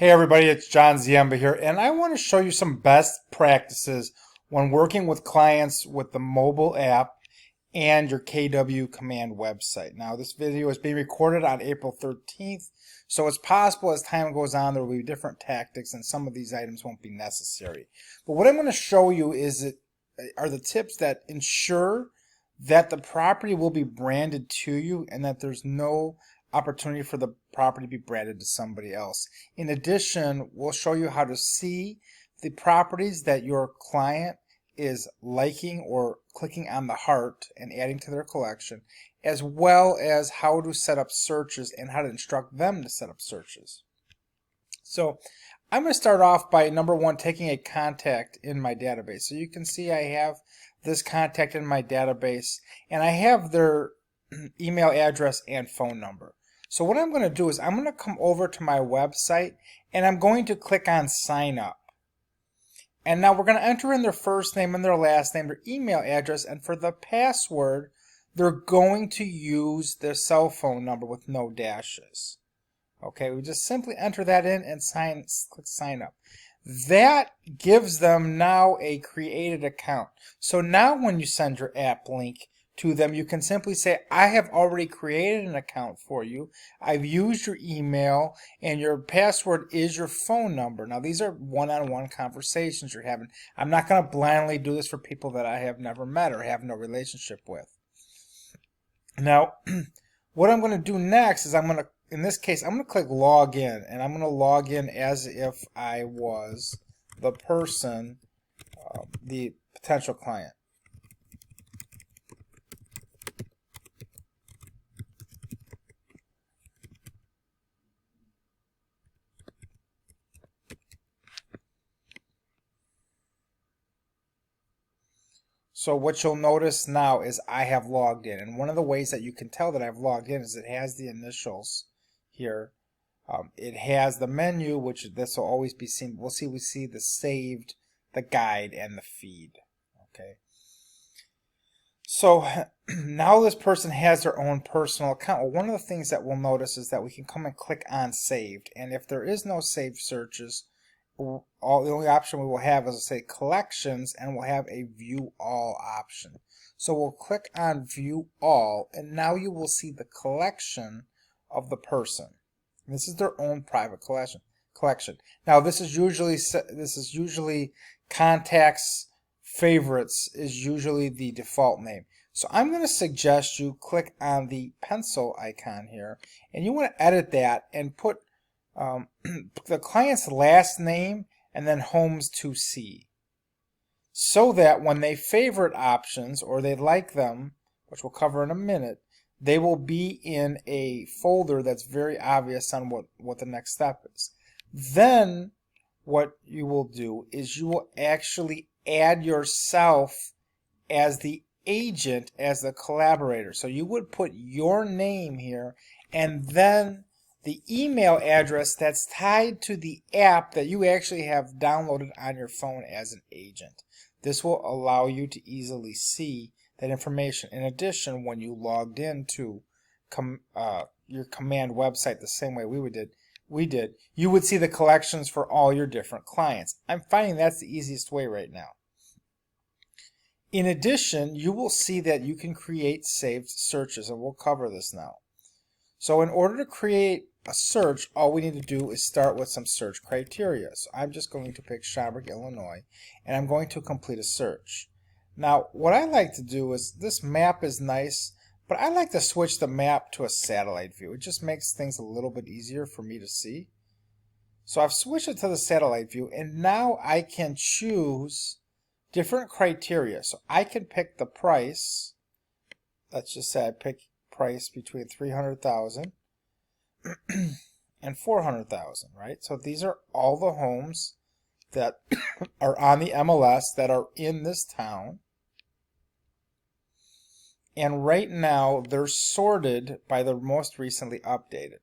Hey everybody, it's John Ziemba here, and I want to show you some best practices when working with clients with the mobile app and your KW command website. Now, this video is being recorded on April 13th, so it's possible as time goes on there will be different tactics and some of these items won't be necessary. But what I'm going to show you are the tips that ensure that the property will be branded to you and that there's no opportunity for the property to be branded to somebody else. In addition, we'll show you how to see the properties that your client is liking or clicking on the heart and adding to their collection, as well as how to set up searches and how to instruct them to set up searches. So I'm going to start off by number one, taking a contact in my database. So you can see I have this contact in my database and I have their email address and phone number. So what I'm going to do is I'm going to come over to my website and I'm going to click on sign up. And now we're going to enter in their first name and their last name, their email address, and for the password, they're going to use their cell phone number with no dashes. Okay, we just simply enter that in and click sign up. That gives them now a created account. So now when you send your app link to them, you can simply say, I have already created an account for you. I've used your email and your password is your phone number. Now these are one-on-one conversations you're having. I'm not going to blindly do this for people that I have never met or have no relationship with. Now, what I'm going to do next is in this case, I'm going to click log in, and I'm going to log in as if I was the person, the potential client. So what you'll notice now is I have logged in, and one of the ways that you can tell that I've logged in is it has the initials here. It has the menu, which this will always be seen. We see the saved, the guide, and the feed. Okay. So now this person has their own personal account. Well, one of the things that we'll notice is that we can come and click on saved, and if there is no saved searches, the only option we will have is, say, collections, and we'll have a view all option. So we'll click on view all, and now you will see the collection of the person. This is their own private collection. Now this is usually contacts, favorites is usually the default name. So I'm going to suggest you click on the pencil icon here, and you want to edit that and put the client's last name and then homes to see, so that when they favorite options or they like them, which we'll cover in a minute, they will be in a folder that's very obvious on what the next step is. Then what you will do is you will actually add yourself as the agent, as the collaborator. So you would put your name here and then the email address that's tied to the app that you actually have downloaded on your phone as an agent. This will allow you to easily see that information. In addition, when you logged into your command website the same way we did, you would see the collections for all your different clients. I'm finding that's the easiest way right now. In addition, you will see that you can create saved searches, and we'll cover this now. So in order to create a search, all we need to do is start with some search criteria. So I'm just going to pick Schaumburg, Illinois, and I'm going to complete a search. Now, what I like to do is, this map is nice, but I like to switch the map to a satellite view. It just makes things a little bit easier for me to see. So I've switched it to the satellite view, and now I can choose different criteria. So I can pick the price. Let's just say I pick price between 300,000 and 400,000, right? So these are all the homes that are on the MLS that are in this town. And right now they're sorted by the most recently updated.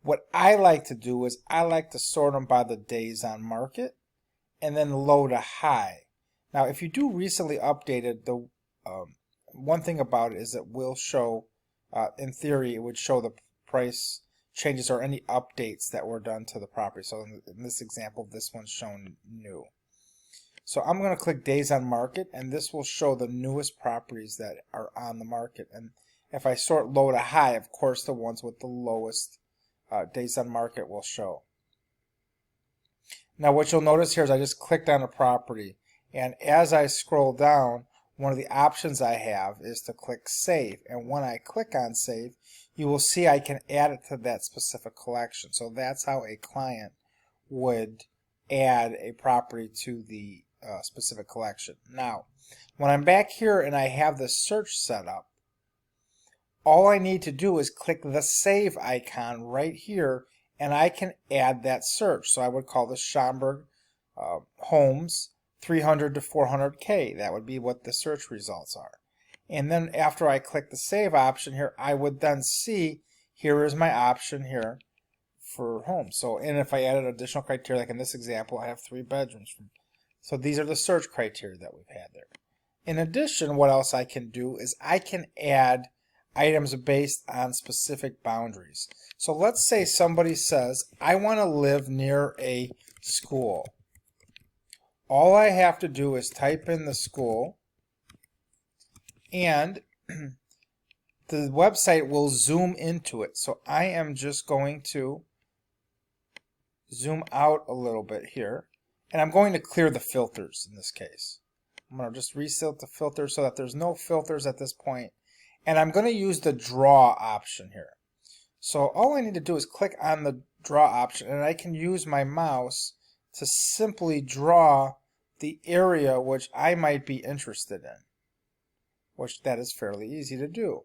What I like to do is I like to sort them by the days on market and then low to high. Now if you do recently updated, the one thing about it is it will show, in theory, it would show the price changes or any updates that were done to the property. So in this example, this one's shown new. So I'm going to click days on market, and this will show the newest properties that are on the market. And if I sort low to high, of course the ones with the lowest days on market will show. Now what you'll notice here is I just clicked on a property, and as I scroll down, one of the options I have is to click save, and when I click on save, you will see I can add it to that specific collection. So that's how a client would add a property to the specific collection. Now when I'm back here and I have the search set up, all I need to do is click the save icon right here, and I can add that search. So I would call this Schaumburg homes 300 to 400K. That would be what the search results are. And then after I click the save option here, I would then see here is my option here for homes. So, and if I added additional criteria, like in this example, I have 3 bedrooms. So these are the search criteria that we've had there. In addition, what else I can do is I can add items based on specific boundaries. So let's say somebody says, I want to live near a school. All I have to do is type in the school, and the website will zoom into it. So I am just going to zoom out a little bit here, and I'm going to clear the filters in this case. I'm going to just reset the filter so that there's no filters at this point. And I'm going to use the draw option here. So all I need to do is click on the draw option, and I can use my mouse to simply draw the area which I might be interested in, which that is fairly easy to do.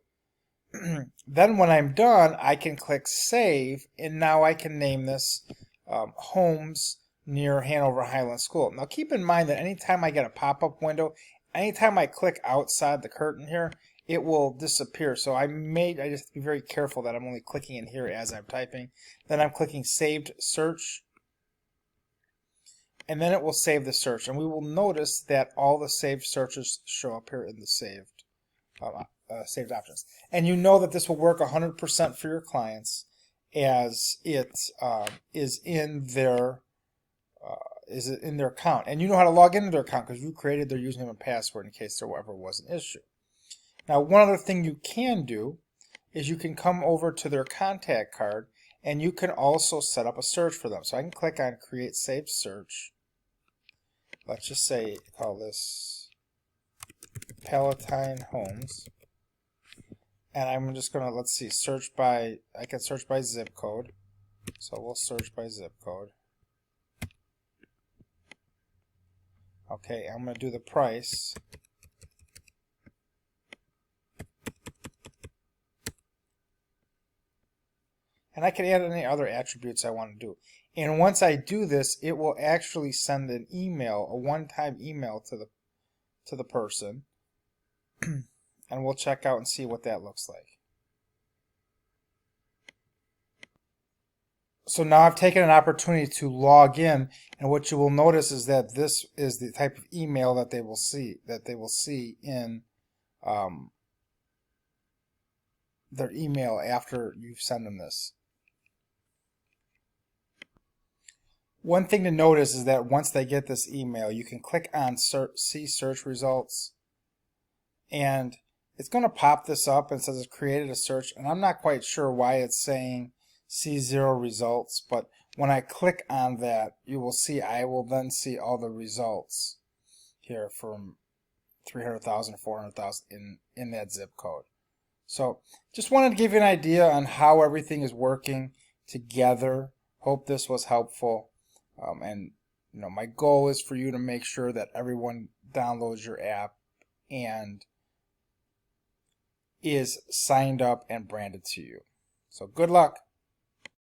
Then when I'm done, I can click save, and now I can name this homes near Hanover Highland School. Now keep in mind that anytime I get a pop-up window, anytime I click outside the curtain here, it will disappear. So I just have to be very careful that I'm only clicking in here as I'm typing. Then I'm clicking saved search, and then it will save the search. And we will notice that all the saved searches show up here in the saved options. And you know that this will work 100% for your clients, as it is in their account. And you know how to log into their account because you created their username and password in case there ever was an issue. Now, one other thing you can do is you can come over to their contact card, and you can also set up a search for them. So I can click on Create Saved Search. Let's just say, call this Palatine Homes. And I'm just going to, let's see, search by, I can search by zip code. So we'll search by zip code. Okay, I'm going to do the price. And I can add any other attributes I want to do. And once I do this, it will actually send an email, a one-time email to the person. And we'll check out and see what that looks like. So now I've taken an opportunity to log in, and what you will notice is that this is the type of email that they will see in their email after you've sent them this. One thing to notice is that once they get this email, you can click on see search results, and it's going to pop this up and says it's created a search, and I'm not quite sure why it's saying see 0 results, but when I click on that, you will see I will then see all the results here from 300,000 to 400,000 in that zip code. So just wanted to give you an idea on how everything is working together. Hope this was helpful. And you know, my goal is for you to make sure that everyone downloads your app and is signed up and branded to you. So good luck.